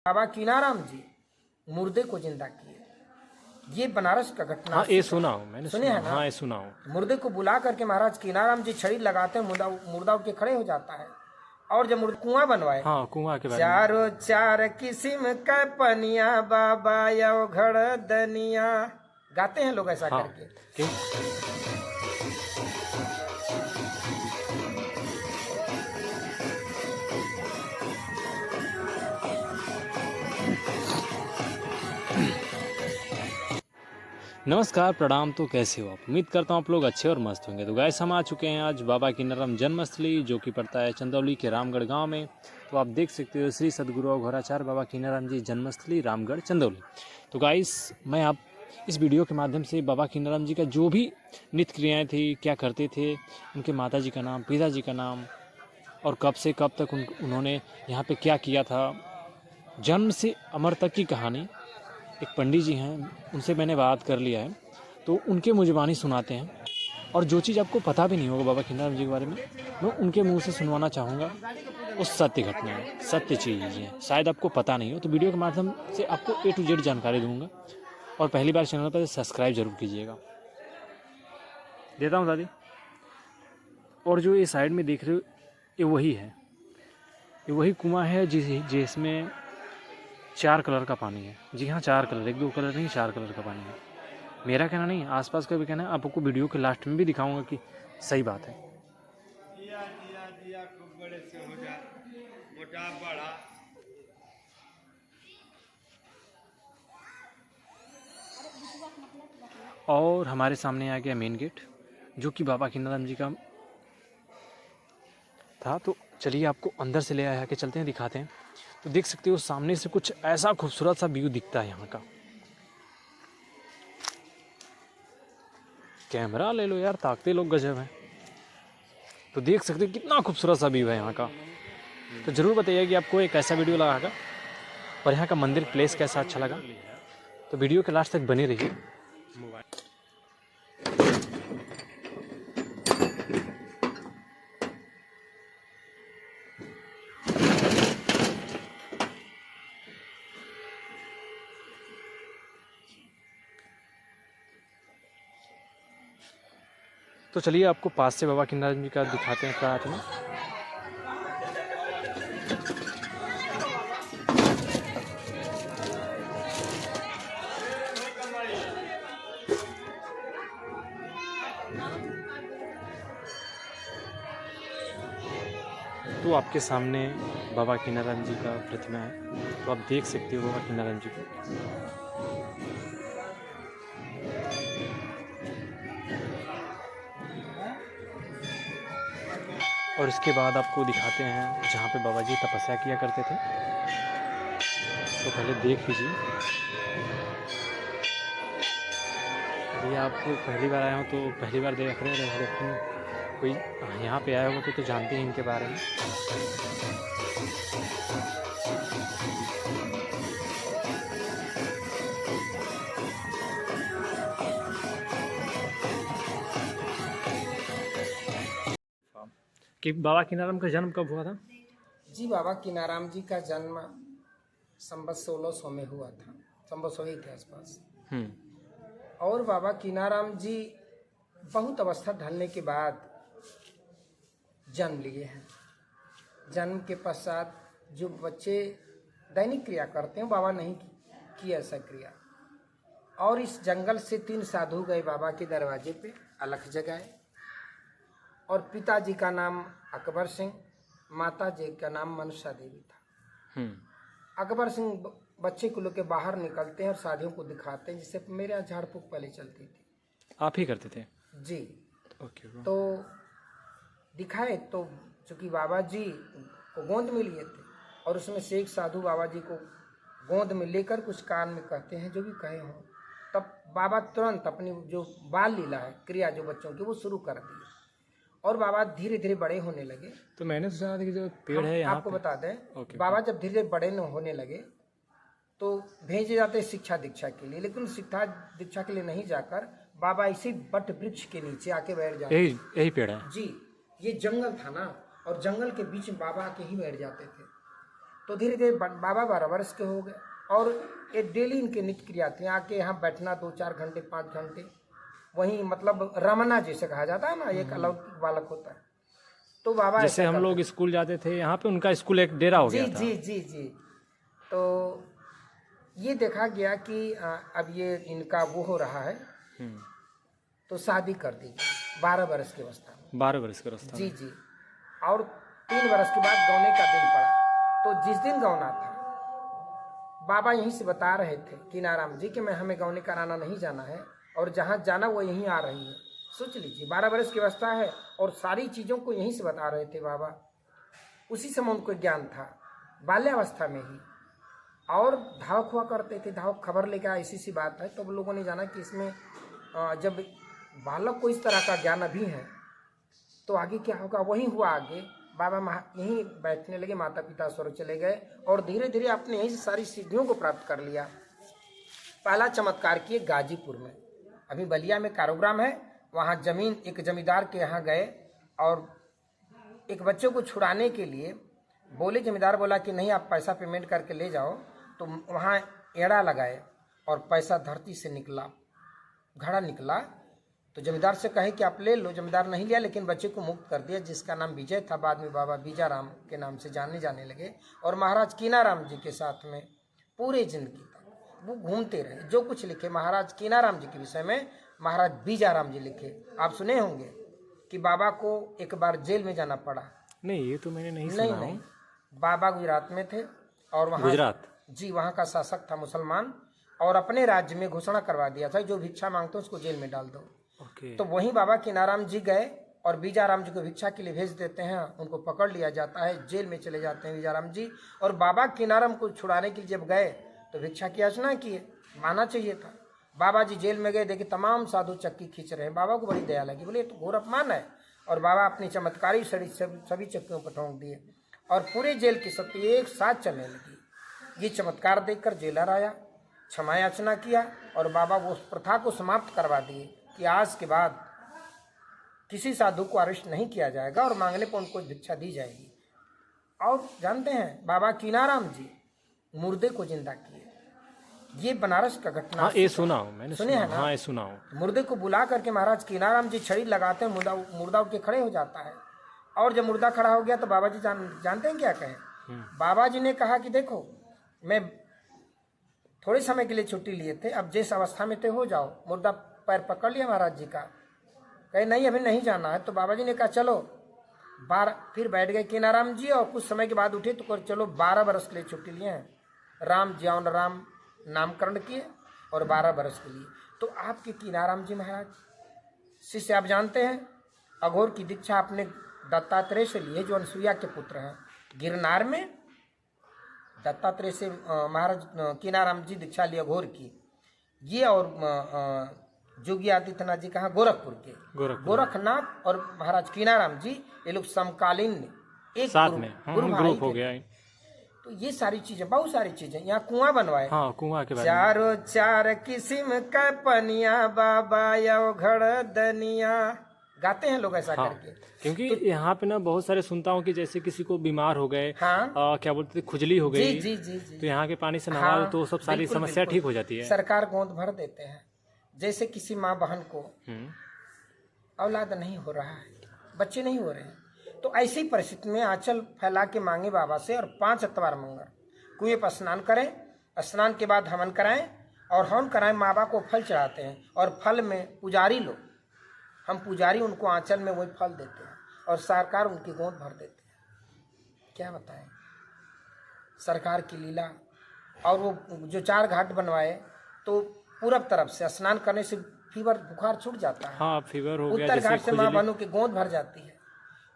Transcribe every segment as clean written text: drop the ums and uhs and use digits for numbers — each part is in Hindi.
बाबा कीनाराम जी मुर्दे को जिंदा किए। ये बनारस का घटना। हाँ, ये सुना हूँ मैंने, सुने हैं ना? हाँ, ये सुना हूँ। मुर्दे को बुला करके महाराज कीनाराम जी छड़ी लगाते हैं, मुर्दा उठ के खड़े हो जाता है। और जब मुर्दा कुआं बनवाए, हाँ, कुआं के बारे में। चारों चार किस्म का पनिया बाबा यो घड़ दनिया, गाते हैं लोग ऐसा हाँ, करके। नमस्कार, प्रणाम। तो कैसे हो आप? उम्मीद करता हूँ आप लोग अच्छे और मस्त होंगे। तो गाइस, हम आ चुके हैं आज बाबा कीनाराम जन्मस्थली, जो कि पड़ता है चंदौली के रामगढ़ गांव में। तो आप देख सकते हो श्री सदगुरु घोराचार्य बाबा कीनाराम जी जन्मस्थली रामगढ़ चंदौली। तो गाइस, मैं आप इस वीडियो के माध्यम से बाबा कीनाराम जी का जो भी नित्य क्रियाएँ थी, क्या करते थे, उनके माता जी का नाम, पिताजी का नाम, और कब से कब तक उन्होंने यहाँ पर क्या किया था, जन्म से अमर तक की कहानी। एक पंडित जी हैं, उनसे मैंने बात कर लिया है, तो उनके मुझे वाणी सुनाते हैं। और जो चीज़ आपको पता भी नहीं होगा बाबा कीनाराम जी के बारे में, मैं उनके मुंह से सुनवाना चाहूँगा। उस सत्य घटना है, सत्य चीज़ है, शायद आपको पता नहीं हो। तो वीडियो के माध्यम से आपको A to Z जानकारी दूंगा। और पहली बार चैनल पर सब्सक्राइब जरूर कीजिएगा। देता हूँ दादी। और जो ये साइड में देख रहे हो, ये वही है, ये वही कुआं है जिसमें 4 कलर का पानी है। जी हाँ, 4 कलर, 1-2 कलर नहीं, 4 कलर का पानी है। मेरा कहना नहीं, आसपास का भी कहना है। आपको वीडियो के लास्ट में भी दिखाऊंगा कि सही बात है। और हमारे सामने आ गया मेन गेट, जो कि बाबा कीनाराम जी का था। तो चलिए आपको अंदर से ले आया के चलते हैं, दिखाते हैं। तो देख सकते हो सामने से कुछ ऐसा खूबसूरत सा व्यू दिखता है यहाँ का। कैमरा ले लो यार, ताकते लोग गजब है। तो देख सकते हो कितना खूबसूरत सा व्यू है यहाँ का। तो ज़रूर बताइए कि आपको एक ऐसा वीडियो लगा और यहाँ का मंदिर प्लेस कैसा अच्छा लगा। तो वीडियो के लास्ट तक बने रहिए। तो चलिए आपको पास से बाबा कीनाराम जी का दिखाते हैं प्रार्थना। तो आपके सामने बाबा कीनाराम जी का प्रतिमा है, तो आप देख सकते हो बाबा कीनाराम जी को। और इसके बाद आपको दिखाते हैं जहाँ पे बाबा जी तपस्या किया करते थे। तो पहले देख लीजिए। ये आपको पहली बार आया हो तो पहली बार देख रहे हैं, लेकिन कोई यहाँ पे आया होगा तो जानते हैं इनके बारे में। कि बाबा कीनाराम का जन्म कब हुआ था? जी, बाबा कीनाराम जी का जन्म संवत 1600 में हुआ था, संवत 100 के आसपास। और बाबा कीनाराम जी बहुत अवस्था ढलने के बाद जन्म लिए हैं। जन्म के पश्चात जो बच्चे दैनिक क्रिया करते हैं, बाबा नहीं की ऐसा क्रिया। और इस जंगल से 3 साधु गए बाबा के दरवाजे पे, अलख जगाए। और पिताजी का नाम अकबर सिंह, माता जी का नाम मनसा देवी था। अकबर सिंह बच्चे को लेकर बाहर निकलते हैं और साधियों को दिखाते हैं, जिससे मेरे यहाँ झाड़ फूक पहले चलती थी। आप ही करते थे? जी। ओके। तो दिखाए तो चूंकि बाबा जी को गोंद में लिए थे, और उसमें से एक साधु बाबा जी को गोंद में लेकर कुछ कान में कहते हैं, जो भी कहे हों। तब बाबा तुरंत अपनी जो बाल लीला है, क्रिया जो बच्चों की, वो शुरू कर दी। और बाबा धीरे धीरे बड़े होने लगे। तो मैंने सुना था कि जो पेड़ है यहाँ आपको बता दें, बाबा जब धीरे धीरे बड़े होने लगे तो भेजे जाते शिक्षा दीक्षा के लिए, लेकिन शिक्षा दीक्षा के लिए नहीं जाकर बाबा इसी बट वृक्ष के नीचे आके बैठ जाते। यही पेड़ है? जी, ये जंगल था ना, और जंगल के बीच में बाबा आके ही बैठ जाते थे। तो धीरे धीरे बाबा 12 वर्ष के हो गए और ये डेली इनके नित्य क्रिया थी। आके यहाँ बैठना 2-4 घंटे 5 घंटे, वहीं मतलब रमना जैसे कहा जाता है ना, एक अलौकिक बालक होता है। तो बाबा जैसे हम लोग स्कूल जाते थे यहाँ पे, उनका स्कूल एक डेरा हो गया था। जी जी जी। तो ये देखा गया कि अब ये इनका वो हो रहा है, तो शादी कर दी 12 वर्ष की अवस्था में। 12 वर्ष की अवस्था जी जी। और 3 वर्ष के बाद गौने का दिन पड़ा। तो जिस दिन गौना था, बाबा यहीं से बता रहे थे कीनाराम जी कि मैं हमें गौने कराना नहीं जाना है, और जहाँ जाना वो यहीं आ रही है। सोच लीजिए 12 वर्ष की अवस्था है और सारी चीज़ों को यहीं से बता रहे थे बाबा। उसी समय उनको ज्ञान था, बाल्यावस्था में ही। और धावक हुआ करते थे, धावक खबर लेकर ऐसी सी बात है। तो तो लोगों ने जाना कि इसमें जब बालक को इस तरह का ज्ञान अभी है तो आगे क्या होगा। वही हुआ आगे। बाबा यहीं बैठने लगे, माता पिता स्वर्ग चले गए और धीरे धीरे अपने यहीं से सारी सिद्धियों को प्राप्त कर लिया। पहला चमत्कार किए गाजीपुर में, अभी बलिया में कारोग्राम है, वहाँ जमीन एक जमींदार के यहाँ गए और एक बच्चे को छुड़ाने के लिए बोले। जमींदार बोला कि नहीं, आप पैसा पेमेंट करके ले जाओ। तो वहाँ एड़ा लगाए और पैसा धरती से निकला, घड़ा निकला। तो जमींदार से कहे कि आप ले लो। जमींदार नहीं लिया, लेकिन बच्चे को मुक्त कर दिया, जिसका नाम विजय था। बाद में बाबा बीजाराम के नाम से जाने लगे। और महाराज कीनाराम जी के साथ में पूरे जिंदगी तक वो घूमते रहे। जो कुछ लिखे महाराज कीनाराम जी के विषय में महाराज बीजाराम जी लिखे। आप सुने होंगे कि बाबा को एक बार जेल में जाना पड़ा। नहीं, ये तो मैंने नहीं सुना। नहीं, बाबा गुजरात में थे और वहाँ गुजरात जी, वहाँ का शासक था मुसलमान, और अपने राज्य में घोषणा करवा दिया था जो भिक्षा मांगते हो उसको जेल में डाल दो। तो वहीं बाबा कीनाराम जी गए और बीजाराम जी को भिक्षा के लिए भेज देते हैं। उनको पकड़ लिया जाता है, जेल में चले जाते हैं बीजाराम जी। और बाबा कीनाराम को छुड़ाने के लिए जब गए तो भिक्षा की याचना किए, माना चाहिए था। बाबा जी जेल में गए, देखे तमाम साधु चक्की खींच रहे हैं। बाबा को बड़ी दया लगी, बोले ये तो घोर अपमान है। और बाबा अपनी चमत्कारी सभी चक्कियों पर ठोंक दिए और पूरे जेल की शक्ति एक साथ चलने लगी। ये चमत्कार देखकर जेलर आया, क्षमा याचना किया और बाबा वो उस प्रथा को समाप्त करवा दिए कि आज के बाद किसी साधु को अरेस्ट नहीं किया जाएगा और मांगने पर उनको भिक्षा दी जाएगी। और जानते हैं बाबा कीनाराम जी मुर्दे को जिंदा किए। ये बनारस का घटना। हाँ, ये सुना हूँ मैंने, सुने हैं ना? हाँ, ये सुना हूँ। मुर्दे को बुला करके महाराज कीनाराम जी छड़ी लगाते हैं, मुर्दा उठ के खड़े हो जाता है। और जब मुर्दा खड़ा हो गया तो बाबा जी जानते हैं क्या कहे? बाबा जी ने कहा कि देखो, मैं थोड़े समय के लिए छुट्टी लिए थे, अब जिस अवस्था में थे हो जाओ। मुर्दा पैर पकड़ लिया महाराज जी का, कहे नहीं अभी नहीं जाना है। तो बाबा जी ने कहा चलो। फिर बैठ गए कीनाराम जी और कुछ समय के बाद उठे तो चलो 12 वर्ष के लिए छुट्टी लिए हैं। राम ज्ञान राम नामकरण किए और 12 वर्ष के लिए। तो आपके कीनाराम जी महाराज शिष्य, आप जानते हैं अघोर की दीक्षा आपने दत्तात्रेय से ली है, जो अनसुईया के पुत्र हैं। गिरनार में दत्तात्रेय से महाराज कीनाराम जी दीक्षा ली अघोर की। ये और जोगी आदित्यनाथ जी कहाँ? गोरखपुर के। गोरखनाथ और महाराज कीनाराम जी, ये लोग समकालीन एक साथ में ग्रुप हो गया। तो ये सारी चीजें, बहुत सारी चीजें। यहाँ कुआं बनवाए, हाँ, कुआं के बारे में। चारों चार किस्म का पनिया बाबा यो घड़ दनिया, गाते हैं लोग ऐसा करके। क्योंकि तो यहाँ पे ना बहुत सारे सुनता हूँ कि जैसे किसी को बीमार हो गए, क्या बोलते थे, खुजली हो गई, जी जी जी, तो यहाँ के पानी से नहा तो सब सारी समस्या ठीक हो जाती है। सरकार गोद भर देते हैं। जैसे किसी माँ बहन को औलाद नहीं हो रहा है, बच्चे नहीं हो रहे हैं, तो ऐसी परिस्थिति में आंचल फैला के मांगे बाबा से और 5 अतवार मंगल कुएं पर स्नान करें। स्नान के बाद हवन कराएं और हवन कराएं, माँ बाप को फल चढ़ाते हैं और फल में पुजारी लोग, हम पुजारी उनको आंचल में वही फल देते हैं और सरकार उनकी गोद भर देते हैं। क्या बताएं सरकार की लीला। और वो जो 4 घाट बनवाए तो पूरब तरफ से स्नान करने से फीवर बुखार छूट जाता है। हाँ, फीवर हो गया। उत्तर घाट से माँ बहनों की गोद भर जाती है।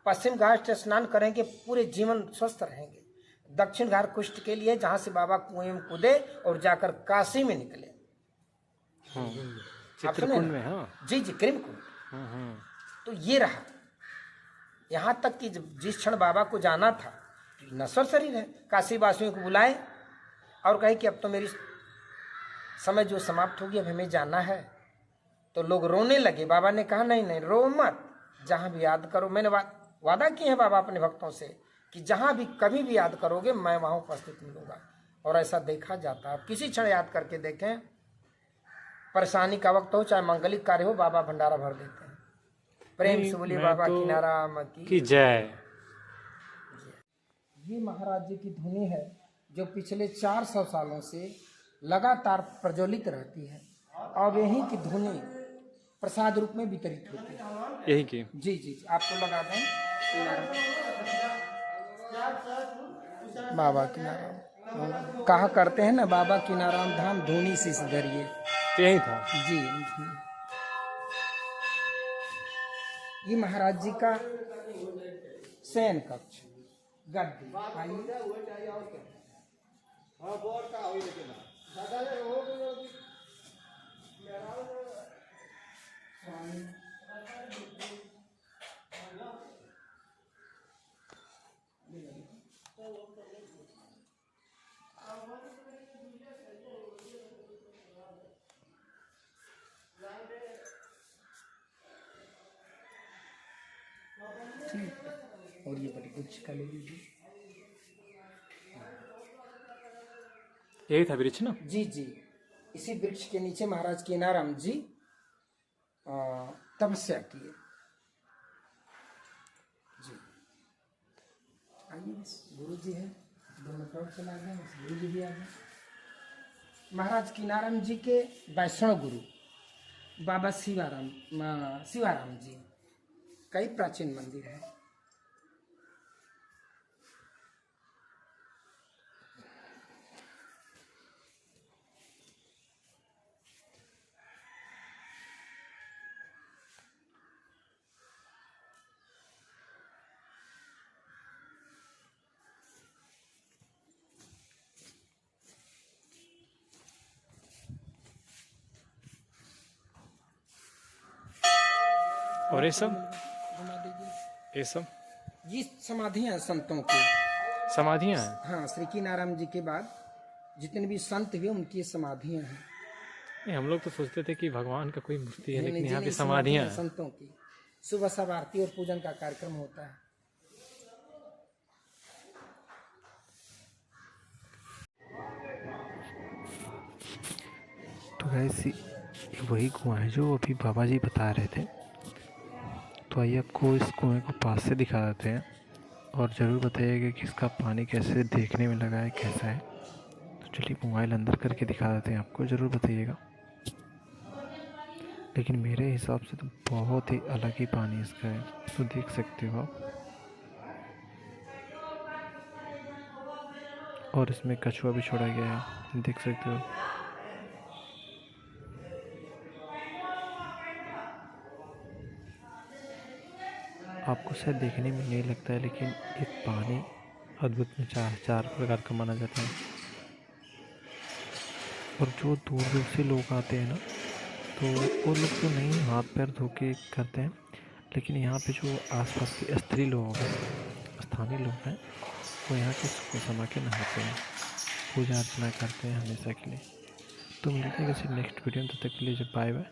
पश्चिम घाट से स्नान करेंगे पूरे जीवन स्वस्थ रहेंगे। दक्षिण घाट कुष्ठ के लिए, जहाँ से बाबा कुएं में कूदे और जाकर काशी में निकले। चित्रकूट में। हाँ जी जी, क्रिमकुंड। तो ये रहा। यहाँ तक कि जिस क्षण बाबा को जाना था, नश्वर शरीर है, काशी वासियों को बुलाए और कहे कि अब तो मेरी समय जो समाप्त होगी, अब हमें जाना है। तो लोग रोने लगे। बाबा ने कहा नहीं नहीं रो मत, जहाँ भी याद करो। मैंने वादा किए हैं बाबा अपने भक्तों से कि जहाँ भी कभी भी याद करोगे मैं वहाँ उपस्थित मिलूंगा। और ऐसा देखा जाता है। आप किसी क्षण याद करके देखें, परेशानी का वक्त हो चाहे मंगलिक कार्य हो, बाबा भंडारा भर देते हैं। प्रेम से बोलिए बाबा किनाराम की जय। ये महाराज जी की धुनी है जो पिछले 400 सालों से लगातार प्रज्वलित रहती है और यहीं की धुनी प्रसाद रूप में वितरित होती है। यही की जी जी आपको लगा दें बाबा किनाराम। कहा करते हैं ना, बाबा किनाराम धाम धुनी शीश धरिए, तो यही था जी। ये महाराज जी का शयन कक्ष गद्दी। और ये बड़ी कुछ का ले लीजिए। यही था वृक्ष ना? जी जी। इसी वृक्ष के नीचे महाराज किनाराम जी तपस्या किए। जी आइए, गुरु जी है, दोनों तरफ चला गए, गुरु जी भी आ गए। महाराज किनाराम जी के वैष्णव गुरु बाबा शिवाराम जी, कई प्राचीन मंदिर है। और ये सब ये समाधियाँ संतों की समाधियाँ हैं। हाँ, श्री किनाराम जी के बाद जितने भी संत हुए उनकी समाधियाँ हैं। नहीं, हम लोग तो सोचते थे कि भगवान का कोई मूर्ति है, लेकिन यहाँ पे समाधियाँ हैं संतों की। सुबह सब आरती और पूजन का कार्यक्रम होता है। तो गाइस वही कुआं है जो अभी बाबा जी बता रहे थे। तो आइए आपको इस कुएं को पास से दिखा देते हैं और ज़रूर बताइएगा कि इसका पानी कैसे देखने में लगा है, कैसा है। तो चलिए मोबाइल अंदर करके दिखा देते हैं आपको, ज़रूर बताइएगा। लेकिन मेरे हिसाब से तो बहुत ही अलग ही पानी इसका है, तो देख सकते हो आप। और इसमें कछुआ भी छोड़ा गया है, देख सकते हो। आपको शायद देखने में नहीं लगता है, लेकिन ये पानी अद्भुत में चार प्रकार का माना जाता है। और जो दूर दूर से लोग आते हैं ना, तो वो लोग तो नहीं हाथ पैर धो के करते हैं, लेकिन यहाँ पे जो आसपास के स्त्री लोग हैं, स्थानीय लोग हैं, वो यहाँ के सुख समा के नहाते हैं, पूजा अर्चना करते हैं हमेशा के लिए। तो मिलते हैं किसी नेक्स्ट वीडियो में, तब तक के लिए बाय बाय।